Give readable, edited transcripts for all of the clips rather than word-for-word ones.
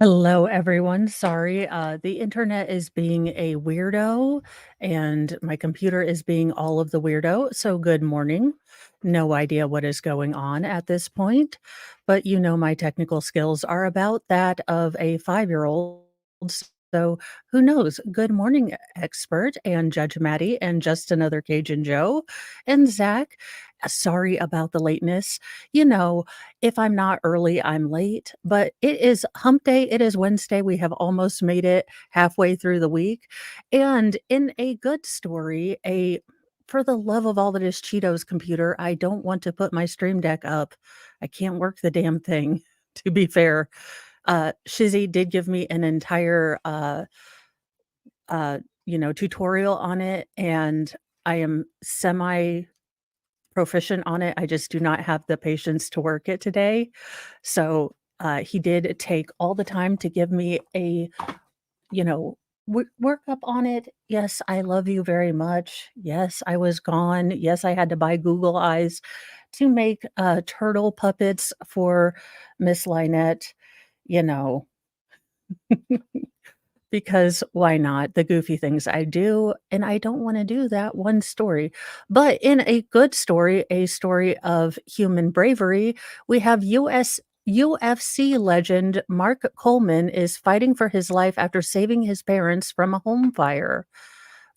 Hello, everyone. Sorry, the internet is being a weirdo and my computer is being all of the weirdo. So, good morning. No idea what is going on at this point, but my technical skills are about that of a 5-year-old. So, who knows? Good morning, expert and Judge Maddie and just another Cajun Joe and Zach. Sorry about the lateness. You know, if I'm not early, I'm late, but it is hump day. It is Wednesday. We have almost made it halfway through the week. And in a good story, for the love of all that is Cheetos computer, I don't want to put my Stream Deck up. I can't work the damn thing, to be fair. Shizzy did give me an entire tutorial on it, and I am semi proficient on it. I just do not have the patience to work it today. So, he did take all the time to give me a, you know, workup on it. Yes, I love you very much. Yes, I was gone. Yes, I had to buy Google Eyes to make, turtle puppets for Miss Lynette, you know, because why not? The goofy things I do, and I don't wanna do that one story. But in a good story, a story of human bravery, we have UFC legend Mark Coleman is fighting for his life after saving his parents from a home fire.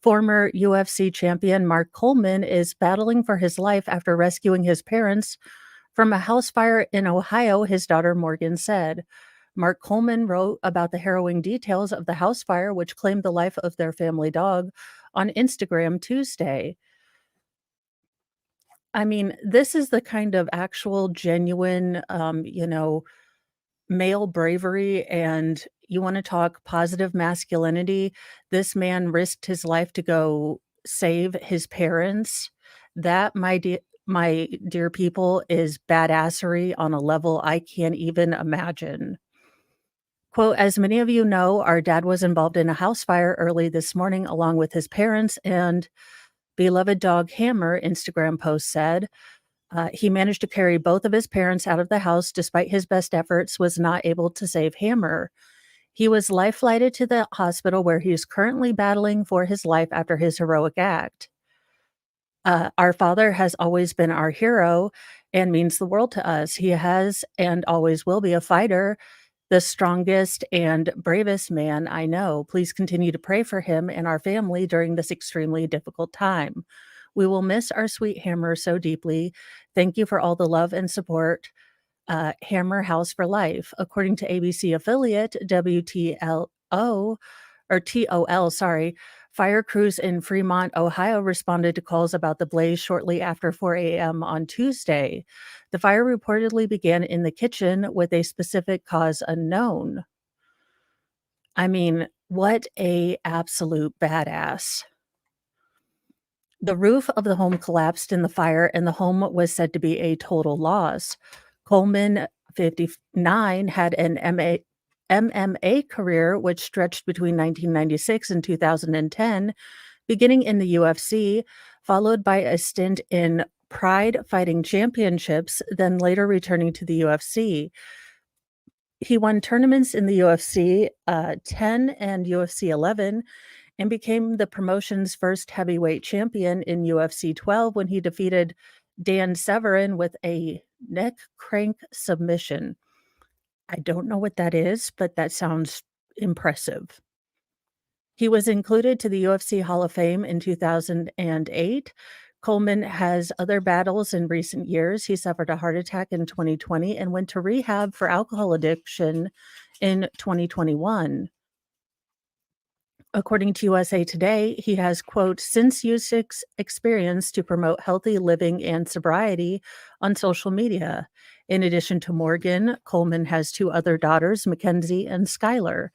Former UFC champion Mark Coleman is battling for his life after rescuing his parents from a house fire in Ohio, his daughter Morgan said. Mark Coleman wrote about the harrowing details of the house fire, which claimed the life of their family dog, on Instagram Tuesday. I mean, this is the kind of actual genuine, male bravery, and you wanna talk positive masculinity. This man risked his life to go save his parents. That, my dear people, is badassery on a level I can't even imagine. Quote, "As many of you know, our dad was involved in a house fire early this morning along with his parents and beloved dog Hammer," Instagram post said. He managed to carry both of his parents out of the house despite his best efforts, was not able to save Hammer. He was life flighted to the hospital where he is currently battling for his life after his heroic act. Our father has always been our hero and means the world to us. He has and always will be a fighter, the strongest and bravest man I know. Please continue to pray for him and our family during this extremely difficult time. We will miss our sweet Hammer so deeply. Thank you for all the love and support. Hammer House for Life. According to ABC affiliate WTLO or TOL, sorry, fire crews in Fremont, Ohio responded to calls about the blaze shortly after 4 a.m. on Tuesday. The fire reportedly began in the kitchen with a specific cause unknown. I mean, what a absolute badass. The roof of the home collapsed in the fire, and the home was said to be a total loss. Coleman, 59, had an MMA career which stretched between 1996 and 2010, beginning in the UFC, followed by a stint in Pride Fighting Championships, then later returning to the UFC. He won tournaments in the UFC 10 and UFC 11 and became the promotion's first heavyweight champion in UFC 12 when he defeated Dan Severn with a neck crank submission. I don't know what that is, but that sounds impressive. He was included to the UFC Hall of Fame in 2008. Coleman has other battles in recent years. He suffered a heart attack in 2020 and went to rehab for alcohol addiction in 2021. According to USA Today, he has, quote, since used experience to promote healthy living and sobriety on social media. In addition to Morgan, Coleman has two other daughters, Mackenzie and Skylar.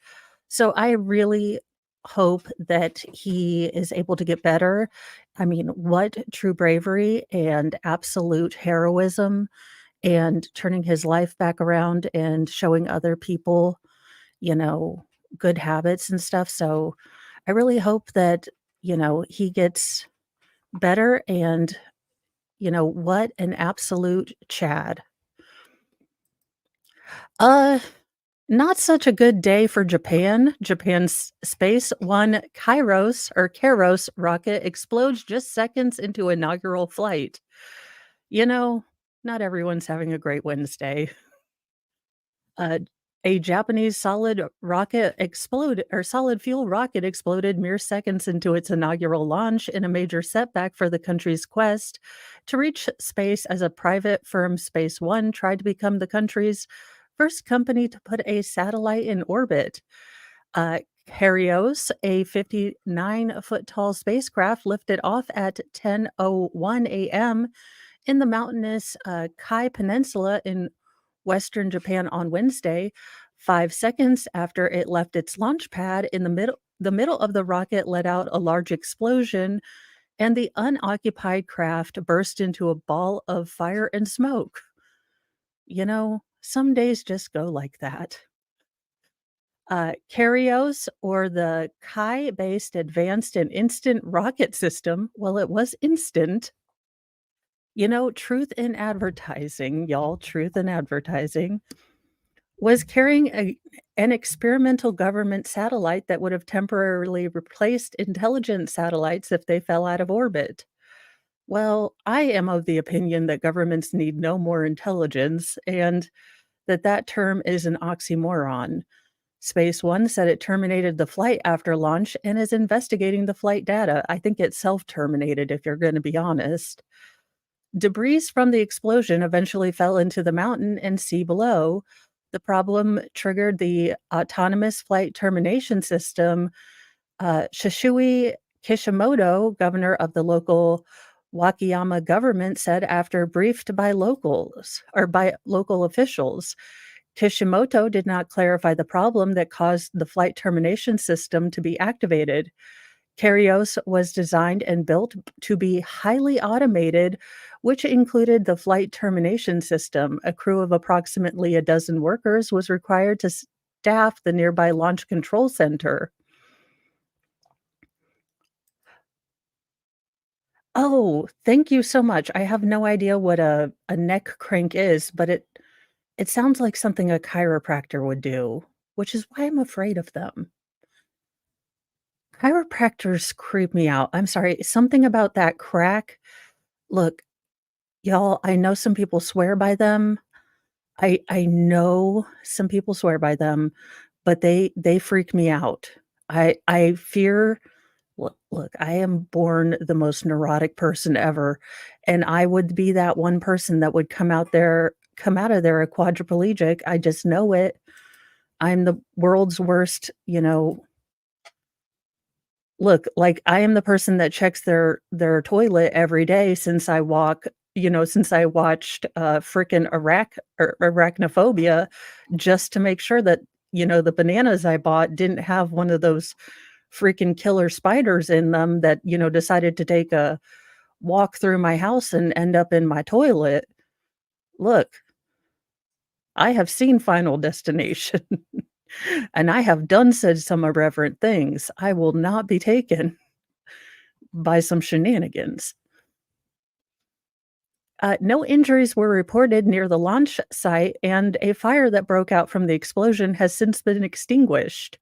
So I really hope that he is able to get better. I mean, what true bravery and absolute heroism and turning his life back around and showing other people, you know, good habits and stuff. So I really hope that, he gets better and, what an absolute Chad. Uh Not such a good day for Japan. Japan's Space One Kairos rocket explodes just seconds into inaugural flight. You know, not everyone's having a great Wednesday. Uh, a Japanese solid fuel rocket exploded mere seconds into its inaugural launch in a major setback for the country's quest to reach space as a private firm. Space One tried to become the country's first company to put a satellite in orbit. Uh, Helios, a 59-foot tall spacecraft, lifted off at 10:01 a.m. in the mountainous Kai Peninsula in western Japan on Wednesday, 5 seconds after it left its launch pad in the middle of the rocket let out a large explosion, and the unoccupied craft burst into a ball of fire and smoke. Some days just go like that. Curios, or the Kai-based Advanced and Instant Rocket System, well, it was instant. Truth in advertising, y'all, truth in advertising, was carrying an experimental government satellite that would have temporarily replaced intelligent satellites if they fell out of orbit. Well, I am of the opinion that governments need no more intelligence and that term is an oxymoron. Space One said it terminated the flight after launch and is investigating the flight data. I think it self terminated, if you're going to be honest. Debris from the explosion eventually fell into the mountain and sea below. The problem triggered the autonomous flight termination system. Shishui Kishimoto, governor of the local Wakayama government, said after briefed by local officials. Kishimoto did not clarify the problem that caused the flight termination system to be activated. Carios was designed and built to be highly automated, which included the flight termination system. A crew of approximately a dozen workers was required to staff the nearby launch control center. Oh, thank you so much. I have no idea what a neck crank is, but it sounds like something a chiropractor would do, which is why I'm afraid of them. Chiropractors creep me out. I'm sorry, something about that crack. Look, y'all, I know some people swear by them. I know some people swear by them, but they freak me out. I fear look, I am born the most neurotic person ever, and I would be that one person that would come out of there a quadriplegic. I just know it. I'm the world's worst, look, like, I am the person that checks their toilet every day since I watched, frickin' Arachnophobia, just to make sure that, the bananas I bought didn't have one of those freaking killer spiders in them that, decided to take a walk through my house and end up in my toilet. Look, I have seen Final Destination, and I have done said some irreverent things. I will not be taken by some shenanigans. No injuries were reported near the launch site, and a fire that broke out from the explosion has since been extinguished.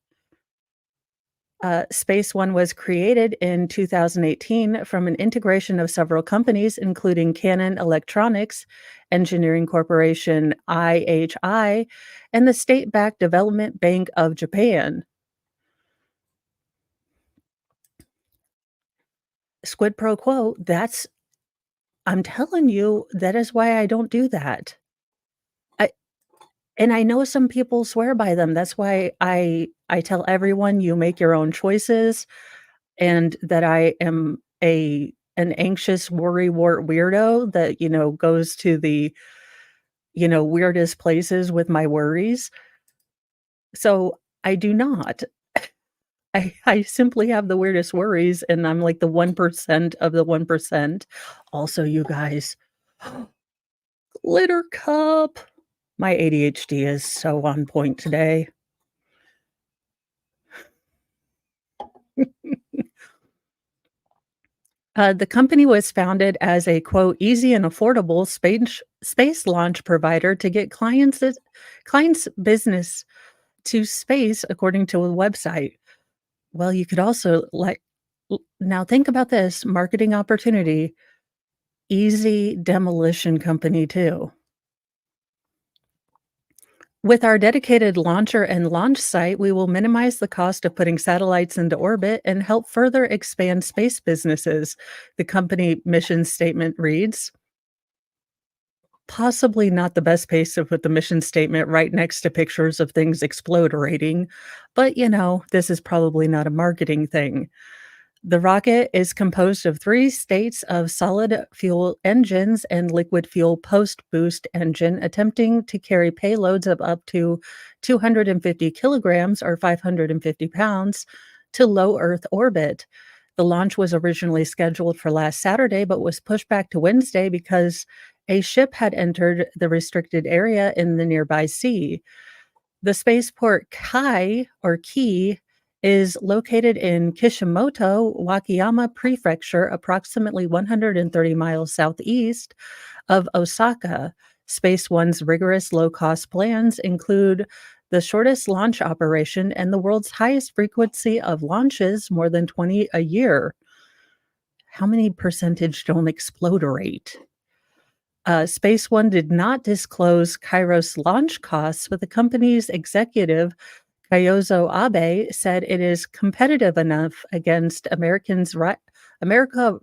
Space One was created in 2018 from an integration of several companies, including Canon Electronics, Engineering Corporation IHI, and the State Backed Development Bank of Japan. Squid pro quo, I'm telling you, that is why I don't do that. I and I know some people swear by them. That's why I tell everyone you make your own choices and that I am an anxious worrywart weirdo that, goes to the, weirdest places with my worries. So I do not. I simply have the weirdest worries and I'm like the 1% of the 1%. Also, you guys, glitter cup. My ADHD is so on point today. The company was founded as a quote easy and affordable space launch provider to get clients business. to space, according to a website. Well, you could also now think about this marketing opportunity, easy demolition company too. With our dedicated launcher and launch site, we will minimize the cost of putting satellites into orbit and help further expand space businesses. The company mission statement reads. Possibly not the best place to put the mission statement right next to pictures of things exploderating, but this is probably not a marketing thing. The rocket is composed of three states of solid fuel engines and liquid fuel post boost engine, attempting to carry payloads of up to 250 kilograms or 550 pounds to low Earth orbit. The launch was originally scheduled for last Saturday, but was pushed back to Wednesday because a ship had entered the restricted area in the nearby sea. The spaceport Kai is located in Kishimoto, Wakayama Prefecture, approximately 130 miles southeast of Osaka. Space One's rigorous low-cost plans include the shortest launch operation and the world's highest frequency of launches, more than 20 a year. How many percentage don't explodorate? Space One did not disclose Kairos launch costs, but the company's executive, Kayozo Abe, said it is competitive enough against America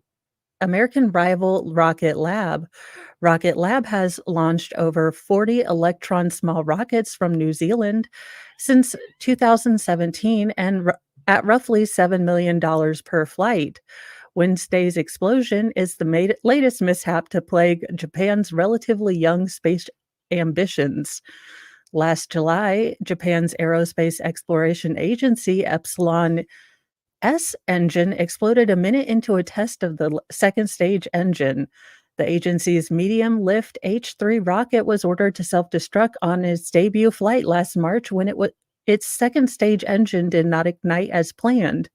American rival Rocket Lab. Rocket Lab has launched over 40 Electron small rockets from New Zealand since 2017 and at roughly $7 million per flight. Wednesday's explosion is the latest mishap to plague Japan's relatively young space ambitions. Last July, Japan's Aerospace Exploration Agency, Epsilon S engine, exploded a minute into a test of the second stage engine. The agency's medium lift H3 rocket was ordered to self-destruct on its debut flight last March when its second stage engine did not ignite as planned.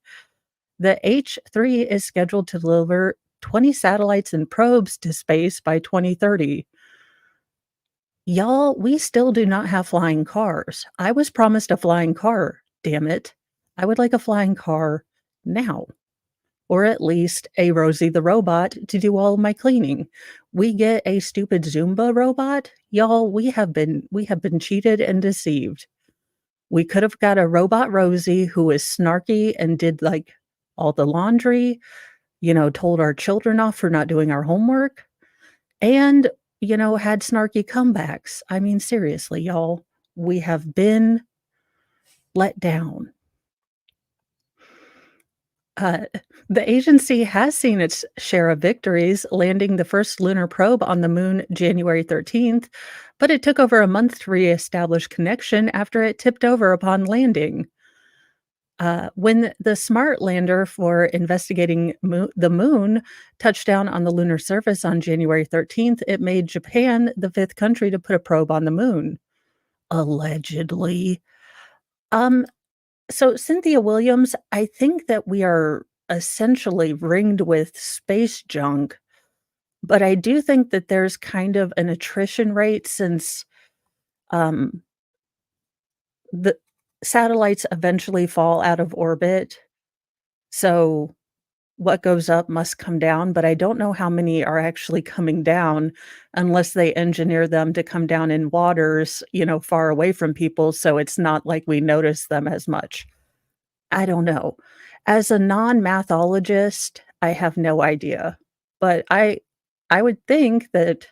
The H3 is scheduled to deliver 20 satellites and probes to space by 2030. Y'all, we still do not have flying cars. I was promised a flying car, damn it. I would like a flying car now. Or at least a Rosie the robot to do all my cleaning. We get a stupid Zumba robot? Y'all, we have been cheated and deceived. We could have got a robot Rosie who is snarky and did like all the laundry, told our children off for not doing our homework, and, had snarky comebacks. I mean, seriously, y'all, we have been let down. The agency has seen its share of victories, landing the first lunar probe on the moon January 13th, but it took over a month to reestablish connection after it tipped over upon landing. When the smart lander for investigating the moon touched down on the lunar surface on January 13th, it made Japan the fifth country to put a probe on the moon. Allegedly. So Cynthia Williams, I think that we are essentially ringed with space junk, but I do think that there's kind of an attrition rate since um, the satellites eventually fall out of orbit. So what goes up must come down, but I don't know how many are actually coming down unless they engineer them to come down in waters, far away from people, so it's not like we notice them as much. I don't know. As a non-mathologist, I have no idea, but I would think that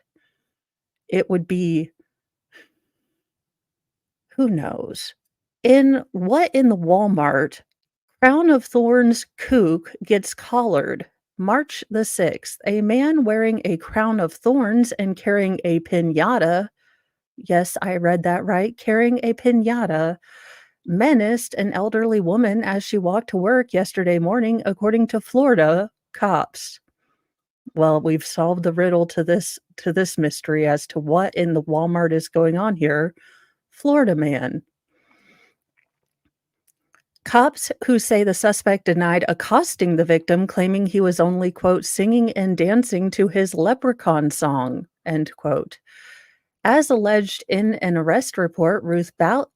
it would be, who knows? In the Walmart, Crown of Thorns kook gets collared. March the 6th, a man wearing a crown of thorns and carrying a piñata, yes, I read that right, carrying a piñata, menaced an elderly woman as she walked to work yesterday morning, according to Florida cops. Well, we've solved the riddle to this mystery as to what in the Walmart is going on here. Florida man. Cops who say the suspect denied accosting the victim, claiming he was only, quote, singing and dancing to his leprechaun song, end quote. As alleged in an arrest report, Ruth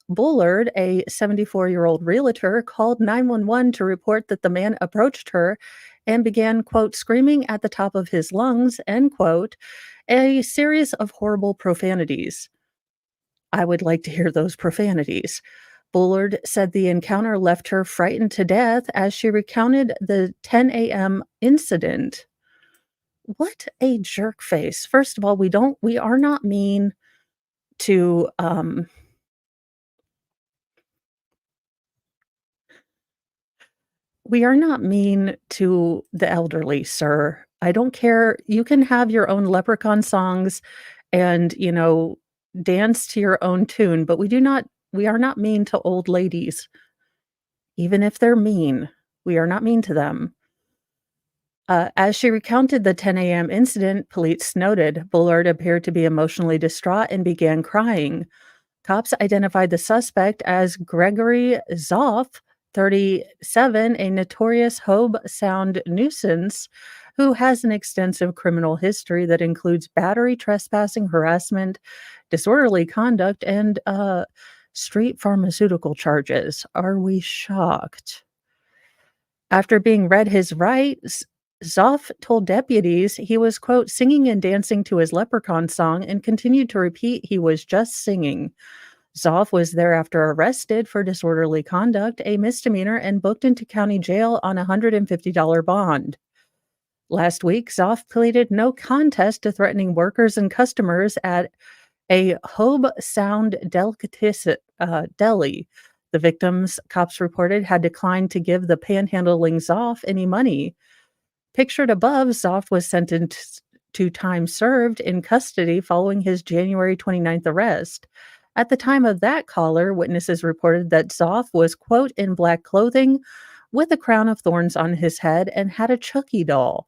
Bullard, a 74-year-old realtor, called 911 to report that the man approached her and began, quote, screaming at the top of his lungs, end quote, a series of horrible profanities. I would like to hear those profanities. Bullard said the encounter left her frightened to death as she recounted the 10 a.m. incident. What a jerk face. First of all, we are not mean to we are not mean to the elderly, sir. I don't care. You can have your own leprechaun songs and, dance to your own tune, but we are not mean to old ladies. Even if they're mean, we are not mean to them. As she recounted the 10 a.m. incident, police noted Bullard appeared to be emotionally distraught and began crying. Cops identified the suspect as Gregory Zoff, 37, a notorious Hobe Sound nuisance who has an extensive criminal history that includes battery, trespassing, harassment, disorderly conduct, and street pharmaceutical charges. Are we shocked? After being read his rights, Zoff told deputies he was, quote, singing and dancing to his leprechaun song and continued to repeat he was just singing. Zoff was thereafter arrested for disorderly conduct, a misdemeanor, and booked into county jail on a $150 bond. Last week, Zoff pleaded no contest to threatening workers and customers at a Hobe Sound deli. The victims, cops reported, had declined to give the panhandling Zoff any money. Pictured above, Zoff was sentenced to time served in custody following his January 29th arrest. At the time of that caller, witnesses reported that Zoff was, quote, in black clothing with a crown of thorns on his head and had a Chucky doll.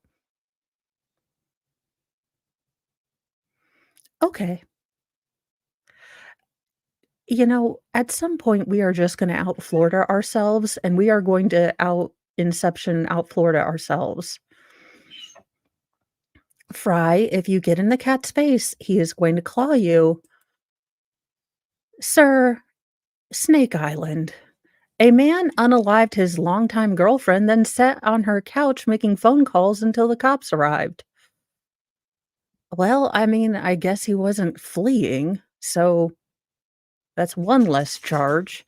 Okay. At some point, we are just going to out Florida ourselves, and we are going to out Florida ourselves. Fry, if you get in the cat's face, he is going to claw you. Sir, Snake Island. A man unalived his longtime girlfriend, then sat on her couch making phone calls until the cops arrived. Well, I mean, I guess he wasn't fleeing, so that's one less charge.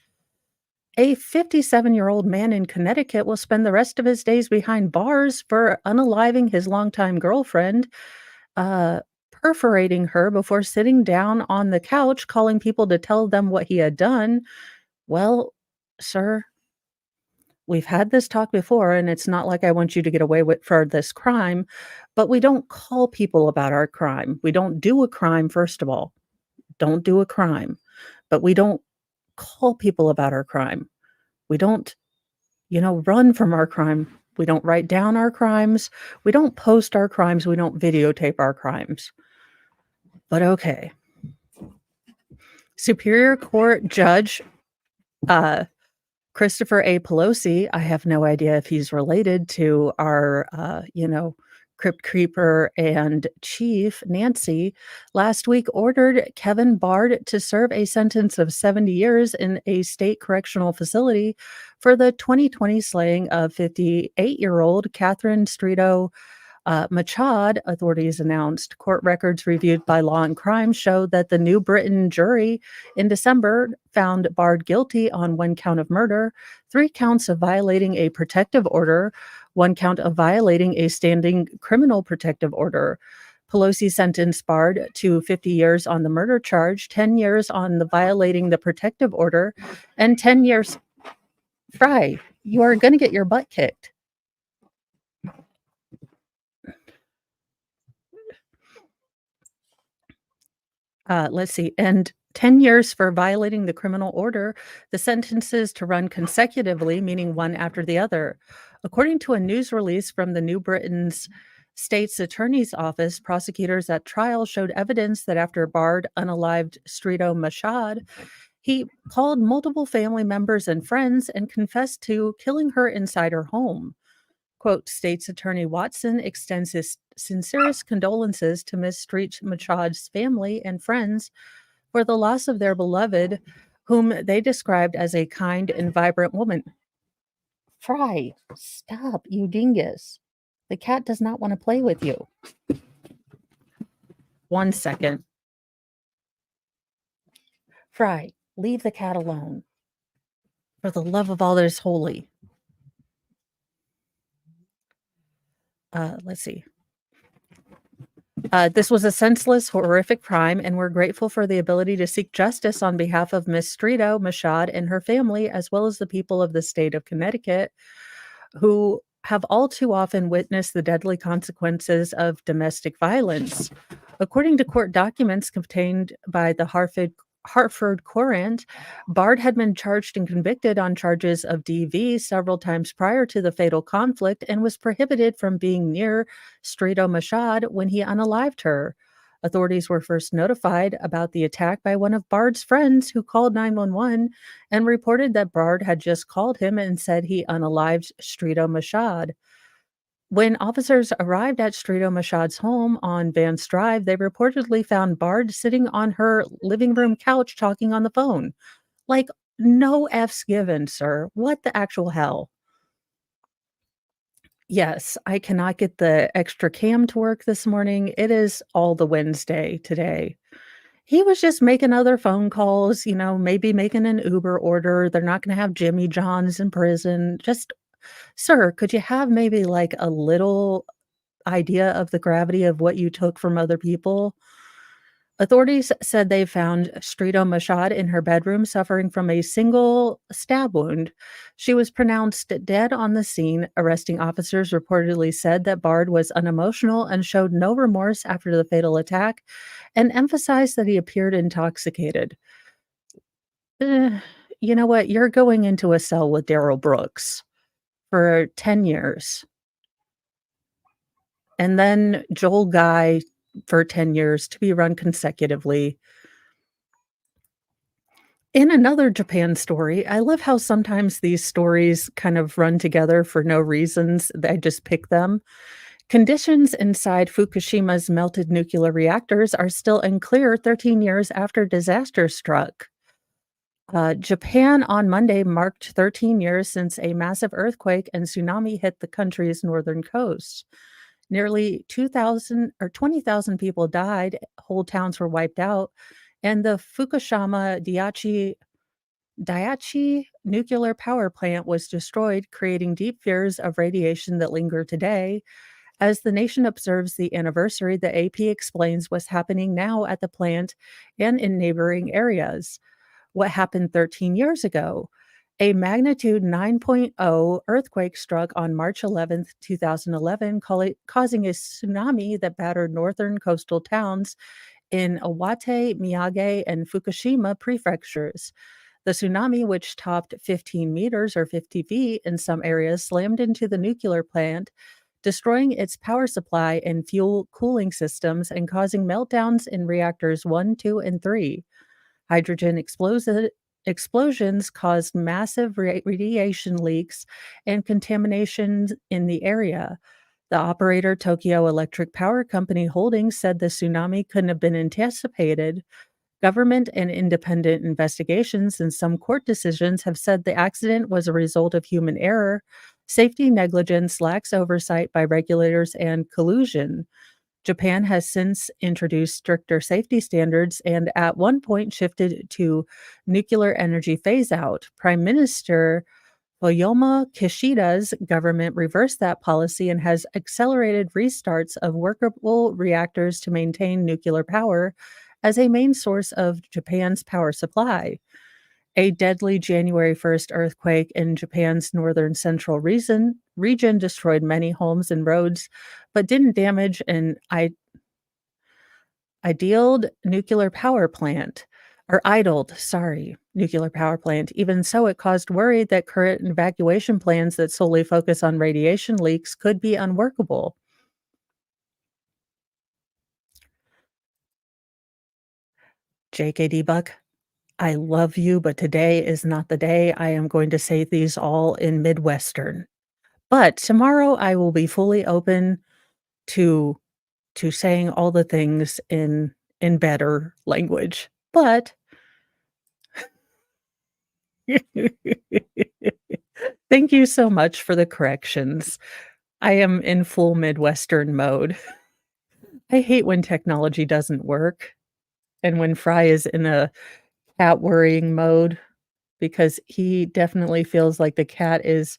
A 57-year-old man in Connecticut will spend the rest of his days behind bars for unaliving his longtime girlfriend, uh, perforating her before sitting down on the couch, calling people to tell them what he had done. Well, sir, we've had this talk before, and it's not like I want you to get away with for this crime, but we don't call people about our crime. We don't do a crime, first of all. Don't do a crime. But we don't call people about our crime. We don't, run from our crime. We don't write down our crimes. We don't post our crimes. We don't videotape our crimes. But okay. Superior Court Judge Christopher A. Pelosi, I have no idea if he's related to our, Crypt Creeper and Chief Nancy, last week ordered Kevin Bard to serve a sentence of 70 years in a state correctional facility for the 2020 slaying of 58-year-old Catherine Streeto Machad, authorities announced. Court records reviewed by Law and Crime show that the New Britain jury in December found Bard guilty on one count of murder, 3 counts of violating a protective order, 1 count of violating a standing criminal protective order. Pelosi sentenced Bard to 50 years on the murder charge, 10 years on the violating the protective order, and 10 years. Fry, you are going to get your butt kicked. Let's see, and 10 years for violating the criminal order, the sentences to run consecutively, meaning one after the other. According to a news release from the New Britain's state's attorney's office, prosecutors at trial showed evidence that after Bard unalived Streeto Machad, he called multiple family members and friends and confessed to killing her inside her home. Quote, State's Attorney Watson extends his sincerest condolences to Ms. Street Machad's family and friends for the loss of their beloved, whom they described as a kind and vibrant woman. Fry, stop, you dingus. The cat does not want to play with you. 1 second. Fry, leave the cat alone. For the love of all that is holy. Let's see. This was a senseless, horrific crime, and we're grateful for the ability to seek justice on behalf of Miss Streeto Machad and her family, as well as the people of the state of Connecticut, who have all too often witnessed the deadly consequences of domestic violence. According to court documents contained by the Hartford Courant, Bard had been charged and convicted on charges of DV several times prior to the fatal conflict and was prohibited from being near Streeto Machad when he unalived her. Authorities were first notified about the attack by one of Bard's friends who called 911 and reported that Bard had just called him and said he unalived Streeto Machad. When officers arrived at Streeto Machad's home on Vance Drive, they reportedly found Bard sitting on her living room couch talking on the phone. Like, no F's given, sir. What the actual hell? Yes, I cannot get the extra cam to work this morning. It is all the Wednesday today. He was just making other phone calls, maybe making an Uber order. They're not going to have Jimmy John's in prison. Just, sir, could you have maybe like a little idea of the gravity of what you took from other people? Authorities said they found Streeto Machad in her bedroom suffering from a single stab wound. She was pronounced dead on the scene. Arresting officers reportedly said that Bard was unemotional and showed no remorse after the fatal attack and emphasized that he appeared intoxicated. Eh, you know what? You're going into a cell with Daryl Brooks for 10 years. And then Joel Guy for 10 years to be run consecutively. In another Japan story, I love how sometimes these stories kind of run together for no reasons. I just pick them. Conditions inside Fukushima's melted nuclear reactors are still unclear 13 years after disaster struck. Japan on Monday marked 13 years since a massive earthquake and tsunami hit the country's northern coast. Nearly 2,000 or 20,000 people died, whole towns were wiped out, and the Fukushima Daiichi nuclear power plant was destroyed, creating deep fears of radiation that linger today. As the nation observes the anniversary, the AP explains what's happening now at the plant and in neighboring areas. What happened 13 years ago? A magnitude 9.0 earthquake struck on March 11th, 2011, causing a tsunami that battered northern coastal towns in Iwate, Miyagi, and Fukushima prefectures. The tsunami, which topped 15 meters or 50 feet in some areas, slammed into the nuclear plant, destroying its power supply and fuel cooling systems and causing meltdowns in reactors 1, 2, and 3. Hydrogen explosions caused massive radiation leaks and contamination in the area. The operator, Tokyo Electric Power Company Holdings, said the tsunami couldn't have been anticipated. Government and independent investigations and some court decisions have said the accident was a result of human error, safety negligence, lax oversight by regulators, and collusion. Japan has since introduced stricter safety standards and at one point shifted to nuclear energy phase out. Prime Minister Fuyama Kishida's government reversed that policy and has accelerated restarts of workable reactors to maintain nuclear power as a main source of Japan's power supply. A deadly January 1st earthquake in Japan's northern central region destroyed many homes and roads, but didn't damage an idled nuclear power plant, or idled, sorry, nuclear power plant. Even so, it caused worry that current evacuation plans that solely focus on radiation leaks could be unworkable. JKD Buck, I love you, but today is not the day. I am going to say these all in Midwestern. But tomorrow I will be fully open to saying all the things in better language. But thank you so much for the corrections. I am in full Midwestern mode. I hate when technology doesn't work and when Fry is in a cat worrying mode because he definitely feels like the cat is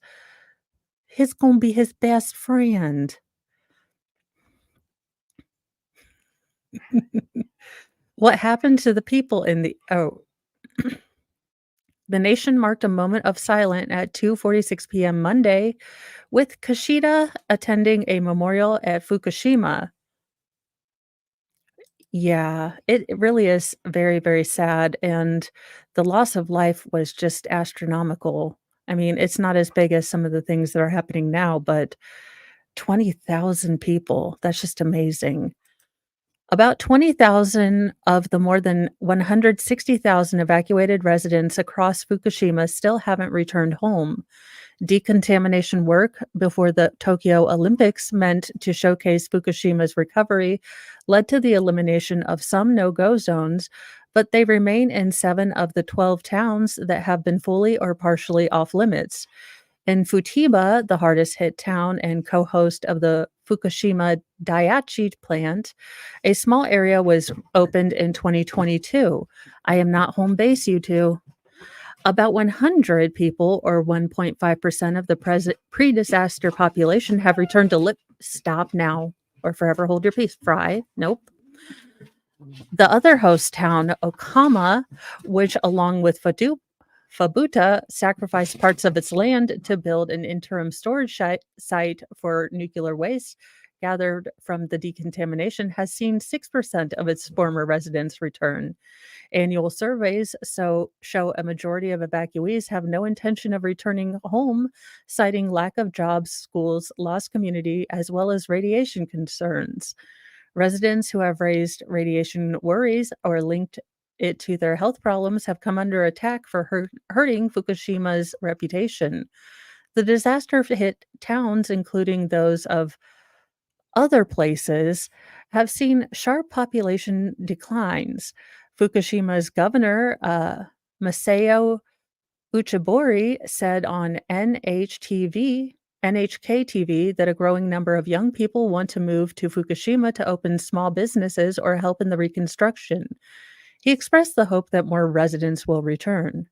his gonna be his best friend. What happened to the people in the the nation marked a moment of silence at 2:46 p.m. Monday with Kishida attending a memorial at Fukushima. Yeah, it really is very, very sad, and the loss of life was just astronomical. I mean, it's not as big as some of the things that are happening now, but 20,000 people, that's just amazing. About 20,000 of the more than 160,000 evacuated residents across Fukushima still haven't returned home. Decontamination work before the Tokyo Olympics, meant to showcase Fukushima's recovery, led to the elimination of some no go zones, but they remain in 7 of the 12 towns that have been fully or partially off limits. In Futiba, the hardest hit town and co host of the Fukushima Daiichi plant, a small area was opened in 2022. I am not home base, you two. About 100 people, or 1.5% of the pre disaster population, have returned to Stop now, or forever hold your peace. Fry. Nope. The other host town, Okama, which along with Fabuta sacrificed parts of its land to build an interim storage site for nuclear waste gathered from the decontamination, has seen 6% of its former residents return. Annual surveys show a majority of evacuees have no intention of returning home, citing lack of jobs, schools, lost community, as well as radiation concerns. Residents who have raised radiation worries or linked it to their health problems have come under attack for hurting Fukushima's reputation. The disaster hit towns, including those of other places, have seen sharp population declines. Fukushima's governor, Masao Uchibori, said on NHK TV that a growing number of young people want to move to Fukushima to open small businesses or help in the reconstruction. He expressed the hope that more residents will return.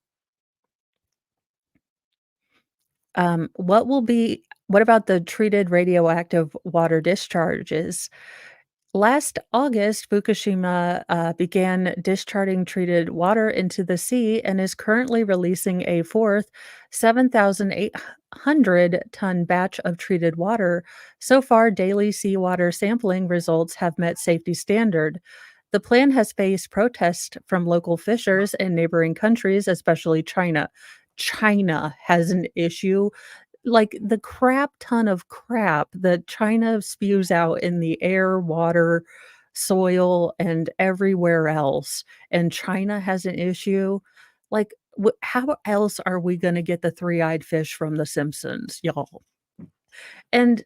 What about the treated radioactive water discharges? Last August, Fukushima began discharging treated water into the sea and is currently releasing a fourth 7,800-ton batch of treated water. So far, daily seawater sampling results have met safety standard. The plan has faced protest from local fishers in neighboring countries, especially China. China has an issue like the crap ton of crap that China spews out in the air, water, soil, and everywhere else, and China has an issue, like, how else are we gonna get the three-eyed fish from The Simpsons, y'all? And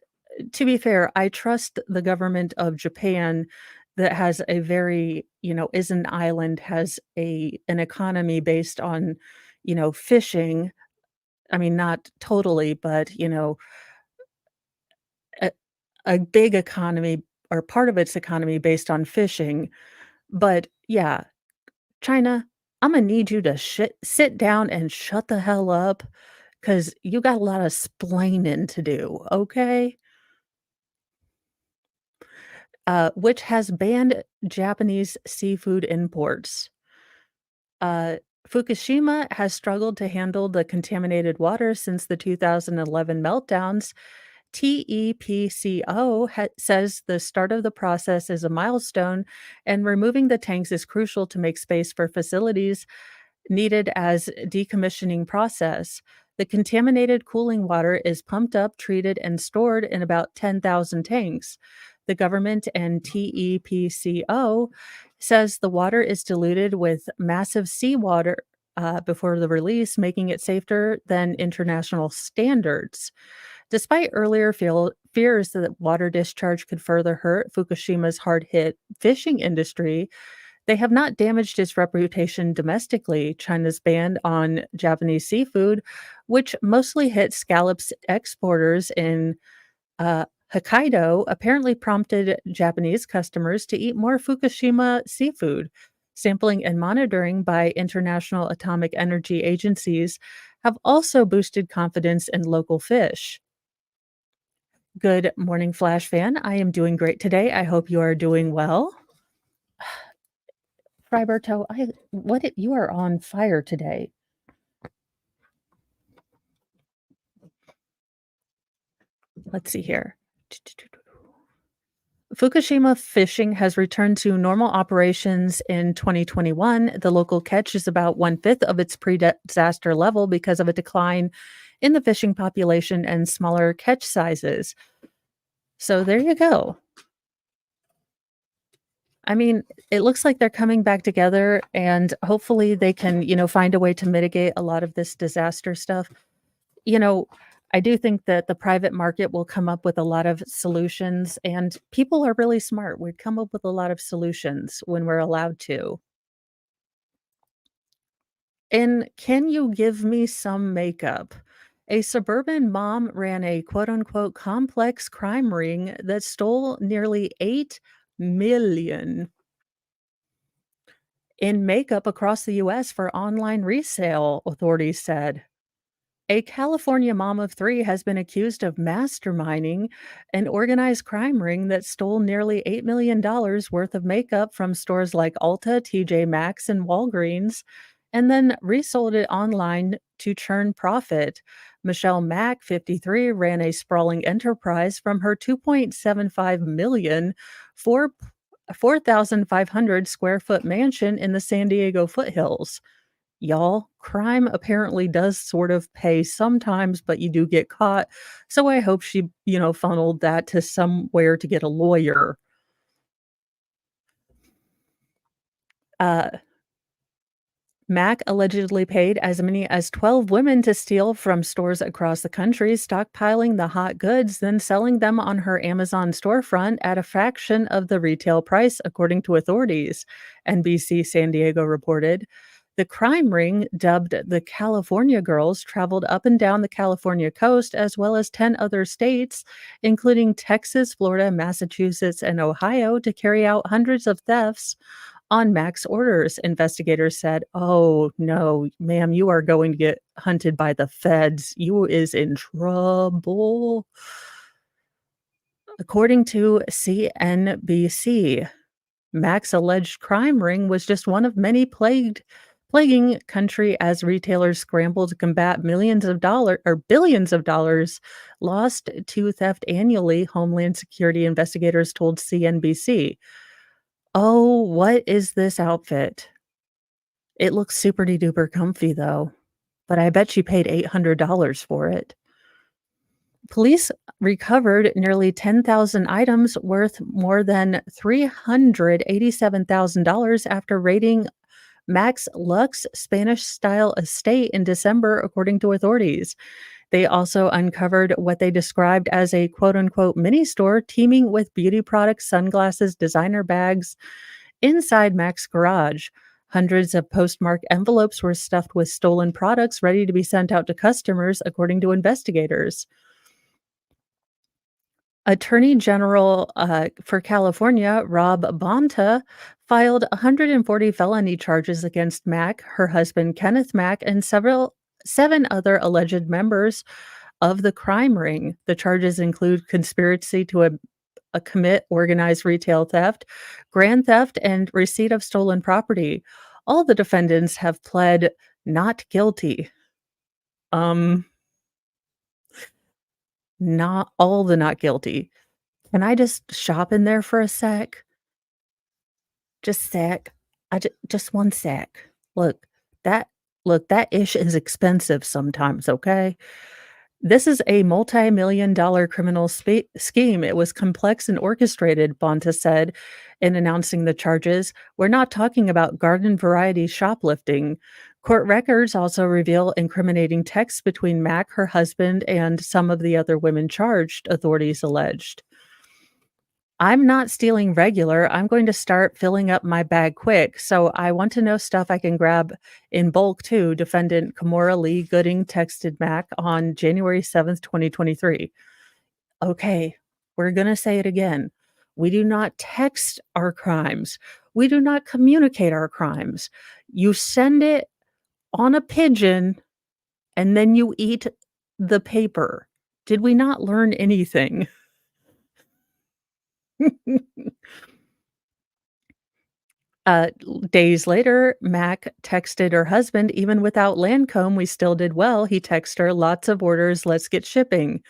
to be fair, I trust the government of Japan that has a very, is an island, has an economy based on, fishing. I mean, not totally, but, a a big economy or part of its economy based on fishing. But yeah, China, Imma need you to sit down and shut the hell up, because you got a lot of splaining to do, okay? Which has banned Japanese seafood imports. Uh, Fukushima has struggled to handle the contaminated water since the 2011 meltdowns. TEPCO says the start of the process is a milestone, and removing the tanks is crucial to make space for facilities needed as decommissioning process. The contaminated cooling water is pumped up, treated, and stored in about 10,000 tanks. The government and TEPCO says the water is diluted with massive seawater before the release, making it safer than international standards. Despite earlier fears that water discharge could further hurt Fukushima's hard hit fishing industry, they have not damaged its reputation domestically. China's ban on Japanese seafood, which mostly hit scallops exporters in Hokkaido, apparently prompted Japanese customers to eat more Fukushima seafood. Sampling and monitoring by international atomic energy agencies have also boosted confidence in local fish. Good morning, Flash fan. I am doing great today. I hope you are doing well. Friberto, you are on fire today. Let's see here. Fukushima fishing has returned to normal operations in 2021. The local catch is about one fifth of its pre disaster level because of a decline in the fishing population and smaller catch sizes. So there you go. I mean, it looks like they're coming back together and hopefully they can, find a way to mitigate a lot of this disaster stuff. You know, I do think that the private market will come up with a lot of solutions, and people are really smart. We come up with a lot of solutions when we're allowed to. And can you give me some makeup? A suburban mom ran a quote unquote complex crime ring that stole nearly 8 million in makeup across the US for online resale, authorities said. A California mom of three has been accused of masterminding an organized crime ring that stole nearly $8 million worth of makeup from stores like Ulta, TJ Maxx, and Walgreens, and then resold it online to churn profit. Michelle Mack, 53, ran a sprawling enterprise from her 2.75 million, 4,500 square foot mansion in the San Diego foothills. Y'all, crime apparently does sort of pay sometimes, but you do get caught. So I hope she, funneled that to somewhere to get a lawyer. Uh, Mack allegedly paid as many as 12 women to steal from stores across the country, stockpiling the hot goods, then selling them on her Amazon storefront at a fraction of the retail price, according to authorities, NBC San Diego reported. The crime ring, dubbed the California Girls, traveled up and down the California coast as well as 10 other states, including Texas, Florida, Massachusetts, and Ohio, to carry out hundreds of thefts on Mac's orders. Investigators said, "Oh, no, ma'am, you are going to get hunted by the feds. You is in trouble." According to CNBC, Mac's alleged crime ring was just one of many plaguing country as retailers scramble to combat millions of dollars or billions of dollars lost to theft annually, Homeland Security investigators told CNBC. Oh, what is this outfit? It looks super duper comfy though, but I bet she paid $800 for it. Police recovered nearly 10,000 items worth more than $387,000 after raiding Max Lux Spanish style estate in December, according to authorities. They also uncovered what they described as a quote unquote mini store teeming with beauty products, sunglasses, designer bags inside Mac's garage. Hundreds of postmarked envelopes were stuffed with stolen products ready to be sent out to customers, according to investigators. Attorney General for California, Rob Bonta, filed 140 felony charges against Mack, her husband Kenneth Mack, and seven other alleged members of the crime ring. The charges include conspiracy to commit organized retail theft, grand theft, and receipt of stolen property. All the defendants have pled not guilty. Um, Not all the not guilty. Can I just shop in there for a sec? Just sec. Just one sec. Look, that that ish is expensive sometimes, okay? This is a multi-million dollar criminal scheme. It was complex and orchestrated, Bonta said in announcing the charges. We're not talking about garden variety shoplifting. Court records also reveal incriminating texts between Mac, her husband, and some of the other women charged, authorities alleged. I'm not stealing regular. I'm going to start filling up my bag quick. So I want to know stuff I can grab in bulk too. Defendant Kimora Lee Gooding texted Mac on January 7th, 2023. Okay, we're going to say it again. We do not text our crimes. We do not communicate our crimes. You send it on a pigeon and then you eat the paper. Did we not learn anything? Days later, Mac texted her husband, "Even without Lancome, we still did well." He texted her, "Lots of orders, let's get shipping."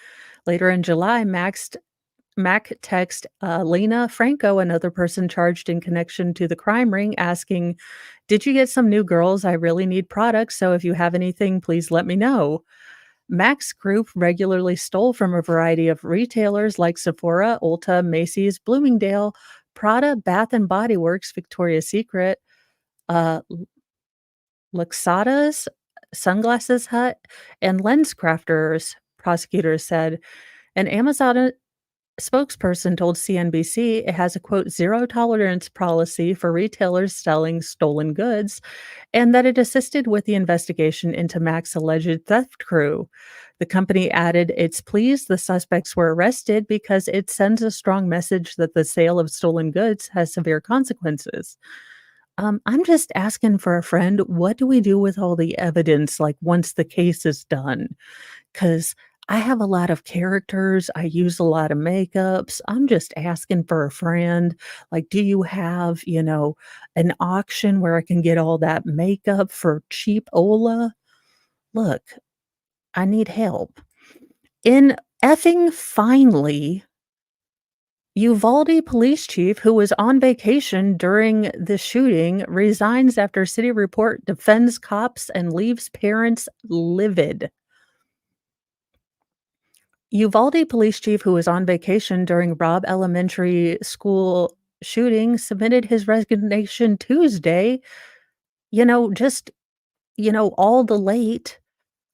Later in July, Mac text Lena Franco, another person charged in connection to the crime ring, asking, "Did you get some new girls? I really need products, so if you have anything, please let me know." Mac's group regularly stole from a variety of retailers like Sephora, Ulta, Macy's, Bloomingdale, Prada, Bath and Body Works, Victoria's Secret, uh, Luxottas, Sunglasses Hut, and Lens Crafters, prosecutors said. An Amazon spokesperson told CNBC it has a quote, zero tolerance policy for retailers selling stolen goods, and that it assisted with the investigation into Mac's alleged theft crew. The company added it's pleased the suspects were arrested because it sends a strong message that the sale of stolen goods has severe consequences. I'm just asking for a friend. What do we do with all the evidence, like once the case is done? Because I have a lot of characters. I use a lot of makeups. I'm just asking for a friend. Like, do you have, an auction where I can get all that makeup for cheap Ola? Look, I need help. In effing finally, Uvalde police chief, who was on vacation during the shooting, resigns after city report defends cops and leaves parents livid. Uvalde police chief, who was on vacation during Robb Elementary School shooting, submitted his resignation Tuesday, just, all the late.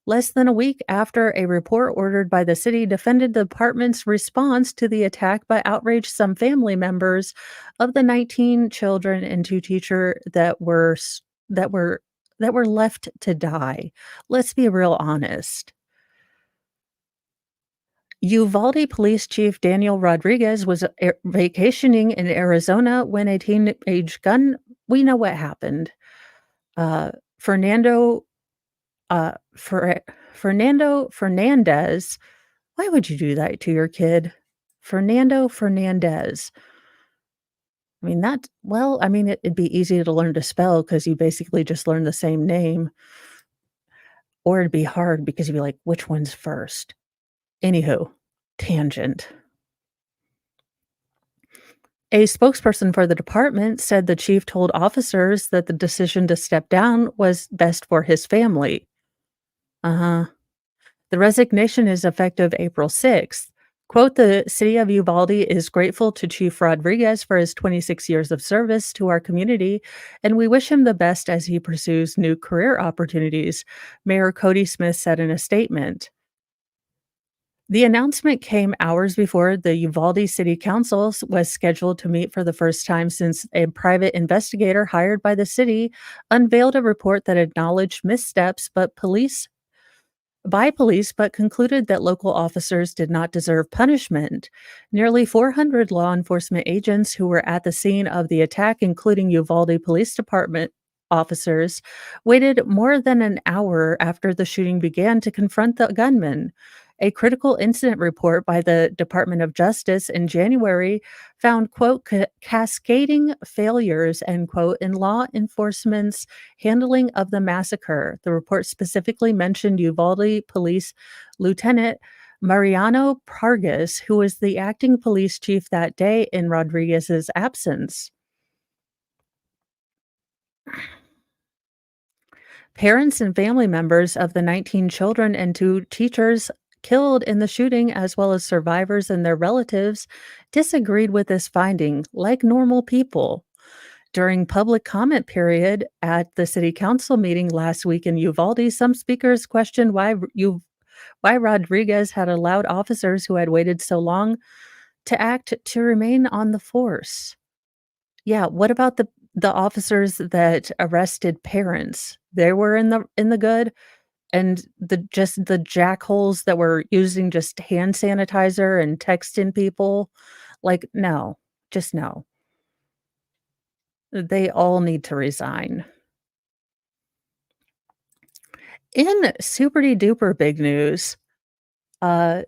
Less than a week after a report ordered by the city defended the department's response to the attack by outraged some family members of the 19 children and two teacher that were that were left to die. Let's be real honest. Uvalde Police Chief Daniel Rodriguez was vacationing in Arizona when a teenage gun. We know what happened. Uh, Fernando for Fernando Fernandez. Why would you do that to your kid? Fernando Fernandez. I mean, it'd be easy to learn to spell because you basically just learn the same name, or it'd be hard because you'd be like, which one's first? Anywho, tangent. A spokesperson for the department said the chief told officers that the decision to step down was best for his family. Uh huh. The resignation is effective April 6th. Quote, the city of Uvalde is grateful to Chief Rodriguez for his 26 years of service to our community, and we wish him the best as he pursues new career opportunities, Mayor Cody Smith said in a statement. The announcement came hours before the Uvalde City Council was scheduled to meet for the first time since a private investigator hired by the city unveiled a report that acknowledged missteps by police, but concluded that local officers did not deserve punishment. Nearly 400 law enforcement agents who were at the scene of the attack, including Uvalde Police Department officers, waited more than an hour after the shooting began to confront the gunman. A critical incident report by the Department of Justice in January found, quote, cascading failures, end quote, in law enforcement's handling of the massacre. The report specifically mentioned Uvalde Police Lieutenant Mariano Pargas, who was the acting police chief that day in Rodriguez's absence. Parents and family members of the 19 children and two teachers killed in the shooting, as well as survivors and their relatives, disagreed with this finding, like normal people. During public comment period at the city council meeting last week in Uvalde, some speakers questioned why Rodriguez had allowed officers who had waited so long to act to remain on the force. Yeah, what about the officers that arrested parents? They were in the good, and the jackholes that were using just hand sanitizer and texting people, like, no, just no. They all need to resign. In super-de-duper big news, uh,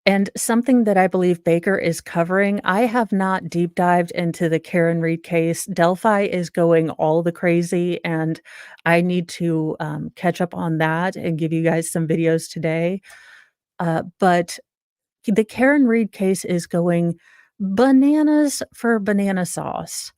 and something that I believe Baker is covering, I have not deep dived into the Karen Reed case. Delphi is going all the crazy, and I need to, catch up on that and give you guys some videos today. But the Karen Reed case is going bananas for banana sauce.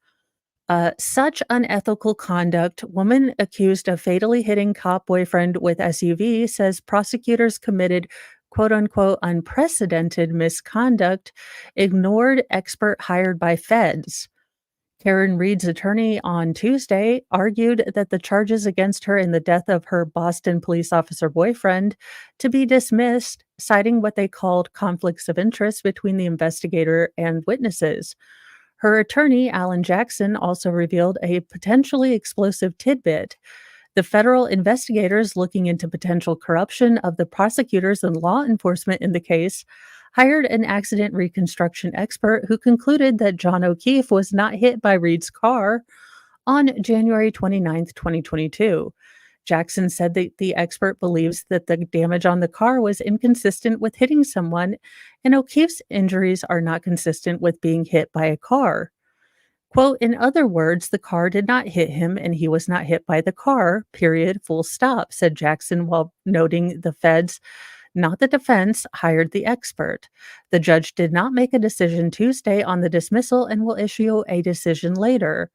Such unethical conduct. Woman accused of fatally hitting cop boyfriend with SUV says prosecutors committed quote unquote unprecedented misconduct, ignored expert hired by feds. Karen Reed's attorney on Tuesday argued that the charges against her in the death of her Boston police officer boyfriend to be dismissed, citing what they called conflicts of interest between the investigator and witnesses. Her attorney, Alan Jackson, also revealed a potentially explosive tidbit. The federal investigators looking into potential corruption of the prosecutors and law enforcement in the case hired an accident reconstruction expert who concluded that John O'Keefe was not hit by Reed's car on January 29th, 2022. Jackson said that the expert believes that the damage on the car was inconsistent with hitting someone, and O'Keefe's injuries are not consistent with being hit by a car. Quote, in other words, the car did not hit him and he was not hit by the car, period, full stop, said Jackson while noting the feds, not the defense, hired the expert. The judge did not make a decision Tuesday on the dismissal and will issue a decision later.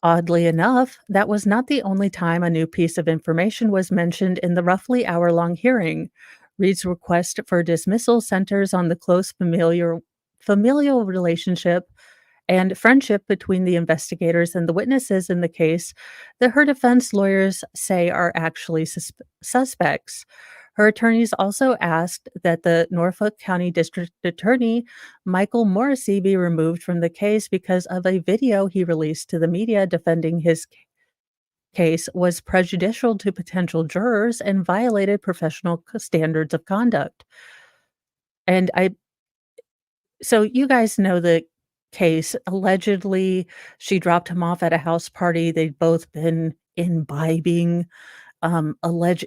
Oddly enough, that was not the only time a new piece of information was mentioned in the roughly hour-long hearing. Reed's request for dismissal centers on the close familial relationship and friendship between the investigators and the witnesses in the case that her defense lawyers say are actually suspects. Her attorneys also asked that the Norfolk County District Attorney Michael Morrissey be removed from the case because of a video he released to the media defending his case was prejudicial to potential jurors and violated professional standards of conduct. And I So you guys know the case. Allegedly, she dropped him off at a house party. They'd both been imbibing, and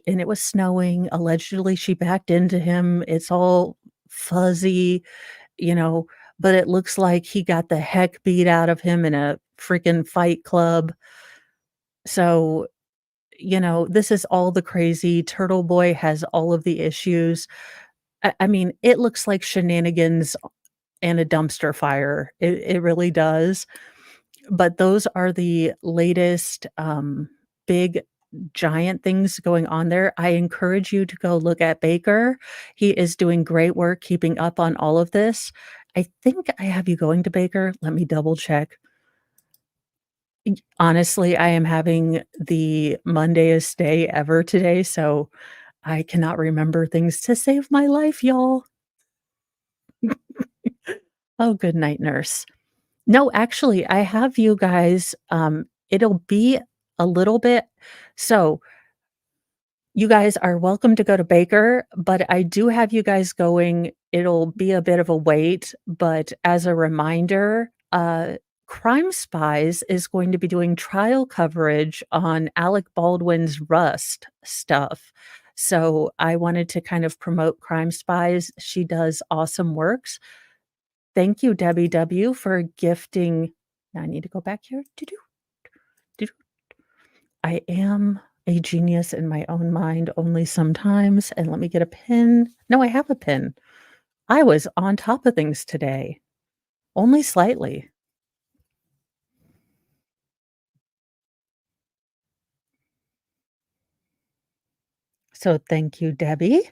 it was snowing. Allegedly, she backed into him. It's all fuzzy, you know, but it looks like he got the heck beat out of him in a freaking fight club. So, this is all the crazy. Turtle Boy has all of the issues. I mean, it looks like shenanigans and a dumpster fire. It really does. But those are the latest, big, giant things going on there. I encourage you to go look at Baker. He is doing great work keeping up on all of this. I think I have you going to Baker. Let me double check. Honestly, I am having the Mondayest day ever today, so I cannot remember things to save my life, y'all. Oh, good night, nurse. No, actually, I have you guys, it'll be a little bit so, you guys are welcome to go to Baker, but I do have you guys going. It'll be a bit of a wait, but as a reminder, Crime Spies is going to be doing trial coverage on Alec Baldwin's Rust stuff. So, I wanted to kind of promote Crime Spies. She does awesome works. Thank you, Debbie W., for gifting. Now I need to go back here. Doo-doo, doo-doo. I am a genius in my own mind only sometimes, and let me get a pin. No, I have a pin. I was on top of things today, only slightly. So thank you, Debbie.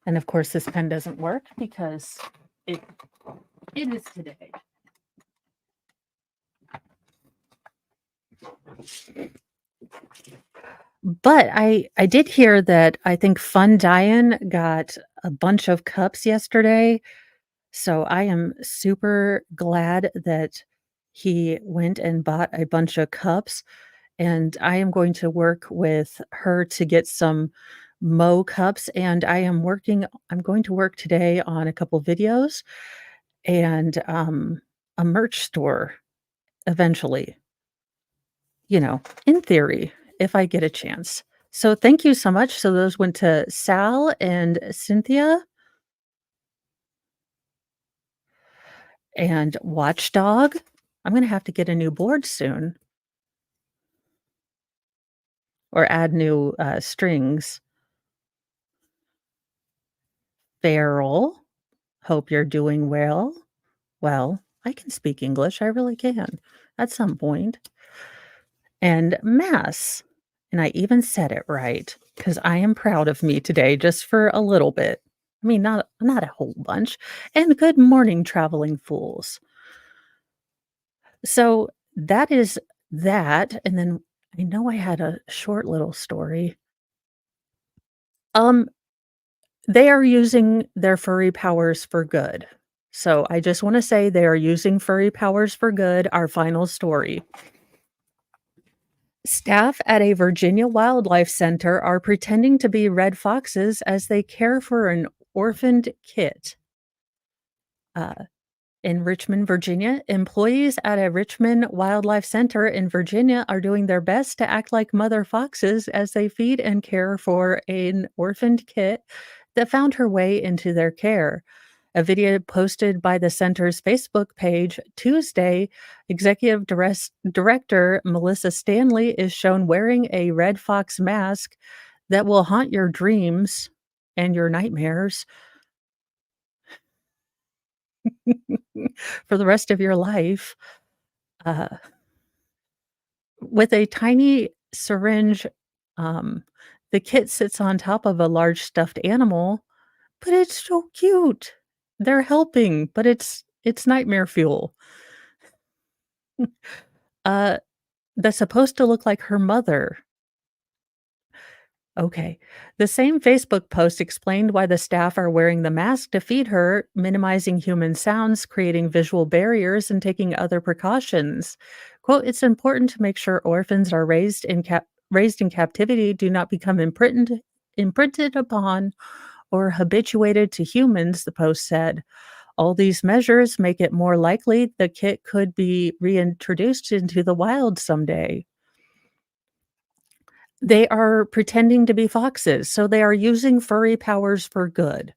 And of course, this pen doesn't work because it it is today. But I did hear that I think Fun Dyin got a bunch of cups yesterday, so I am super glad that he went and bought a bunch of cups, and I am going to work with her to get some Mo cups, and I'm going to work today on a couple videos and, a merch store eventually, in theory, if I get a chance. So thank you so much. So those went to Sal and Cynthia and Watchdog. I'm gonna have to get a new board soon or add new, strings. Feral, hope you're doing well. Well, I can speak English, I really can, at some point. And Mass, and I even said it right because I am proud of me today just for a little bit. I mean, not a whole bunch. And good morning, traveling fools. So that is that, and then I know I had a short little story. Um, they are using their furry powers for good. So I just wanna say they are using furry powers for good, our final story. Staff at a Virginia wildlife center are pretending to be red foxes as they care for an orphaned kit. Uh, in Richmond, Virginia, employees at a Richmond Wildlife Center in Virginia are doing their best to act like mother foxes as they feed and care for an orphaned kit that found her way into their care. A video posted by the center's Facebook page Tuesday, Director Melissa Stanley is shown wearing a red fox mask that will haunt your dreams and your nightmares for the rest of your life. Uh, with a tiny syringe, um, the kit sits on top of a large stuffed animal, but it's so cute. They're helping, but it's nightmare fuel. Uh, that's supposed to look like her mother. Okay. The same Facebook post explained why the staff are wearing the mask to feed her, minimizing human sounds, creating visual barriers, and taking other precautions. Quote, it's important to make sure orphans are raised in captivity do not become imprinted upon or habituated to humans, the post said. All these measures make it more likely the kit could be reintroduced into the wild someday. They are pretending to be foxes, so they are using furry powers for good.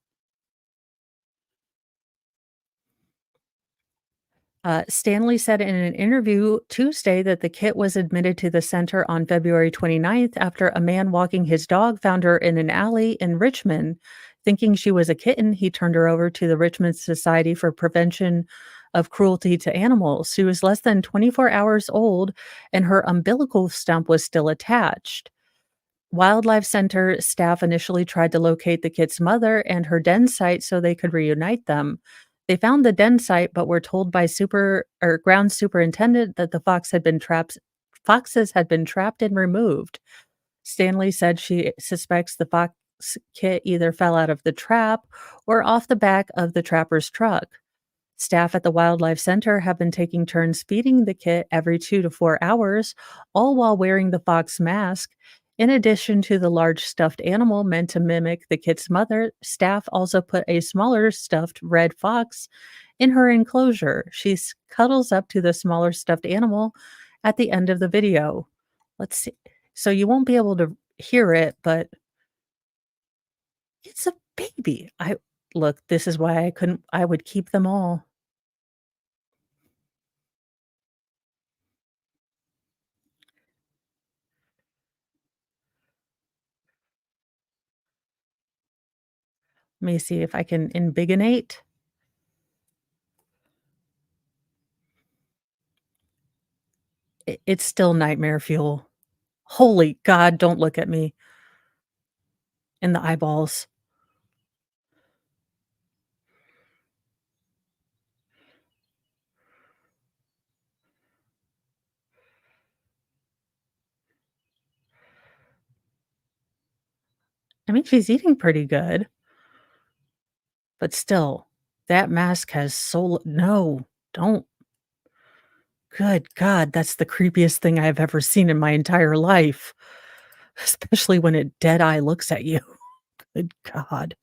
Stanley said in an interview Tuesday that the kit was admitted to the center on February 29th after a man walking his dog found her in an alley in Richmond. Thinking she was a kitten, he turned her over to the Richmond Society for Prevention of Cruelty to Animals. She was less than 24 hours old and her umbilical stump was still attached. Wildlife Center staff initially tried to locate the kit's mother and her den site so they could reunite them. They found the den site, but were told by super or ground superintendent that the foxes had been trapped and removed. Stanley said she suspects the fox kit either fell out of the trap or off the back of the trapper's truck. Staff at the Wildlife Center have been taking turns feeding the kit every 2 to 4 hours, all while wearing the fox mask. In addition to the large stuffed animal meant to mimic the kit's mother, staff also put a smaller stuffed red fox in her enclosure. Cuddles up to the smaller stuffed animal at the end of the video. Let's see. So you won't be able to hear it, but it's a baby. I look, this is why I would keep them all. Let me see if I can invigonate. It's still nightmare fuel. Holy God, don't look at me in the eyeballs. I mean, she's eating pretty good, but still, that mask has no, don't. Good God, that's the creepiest thing I've ever seen in my entire life, especially when it dead eye looks at you. Good God.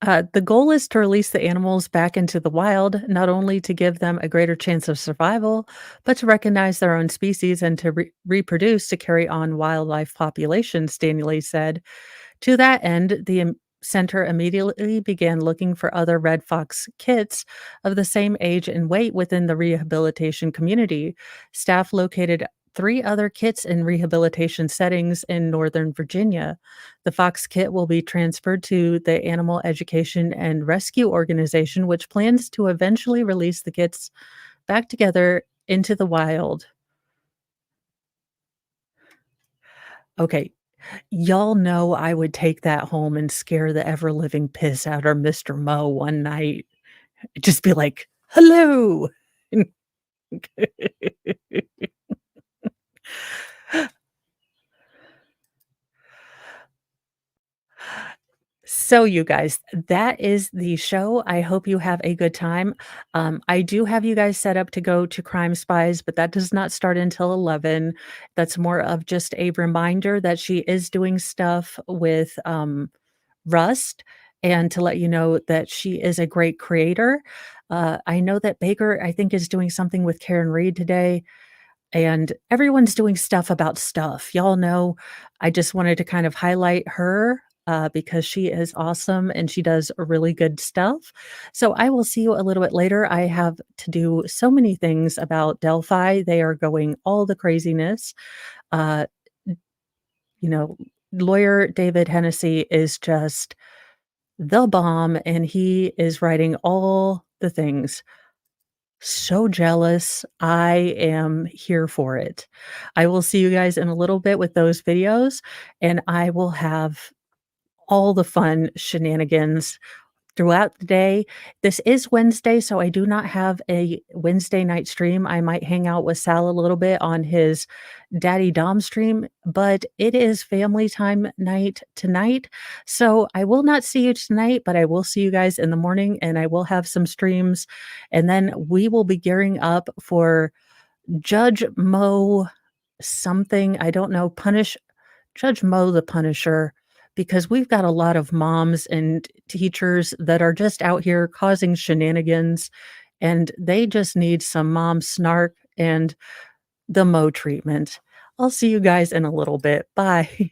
The goal is to release the animals back into the wild, not only to give them a greater chance of survival, but to recognize their own species and to reproduce to carry on wildlife populations, Daniele said. To that end, the center immediately began looking for other red fox kits of the same age and weight within the rehabilitation community. Staff located three other kits in rehabilitation settings in Northern Virginia. The fox kit will be transferred to the Animal Education and Rescue Organization, which plans to eventually release the kits back together into the wild. Okay, y'all know I would take that home and scare the ever living piss out of Mr. Mo one night. Just be like, "Hello." So, you guys, that is the show. I hope you have a good time. I do have you guys set up to go to Crime Spies, but that does not start until 11. That's more of just a reminder that she is doing stuff with, Rust, and to let you know that she is a great creator. I know that Baker, I think, is doing something with Karen Reed today, and everyone's doing stuff about stuff. Y'all know I just wanted to kind of highlight her, because she is awesome and she does really good stuff. So I will see you a little bit later. I have to do so many things about Delphi. They are going all the craziness. Uh, you know, lawyer David Hennessy is just the bomb, and he is writing all the things. So jealous. I am here for it. I will see you guys in a little bit with those videos, and I will have all the fun shenanigans throughout the day. This is Wednesday, so I do not have a Wednesday night stream. I might hang out with Sal a little bit on his Daddy Dom stream, but it is family time night tonight. So I will not see you tonight, but I will see you guys in the morning and I will have some streams. And then we will be gearing up for Judge Mo something. I don't know, punish Judge Mo the Punisher, because we've got a lot of moms and teachers that are just out here causing shenanigans, and they just need some mom snark and the Mo treatment. I'll see you guys in a little bit. Bye.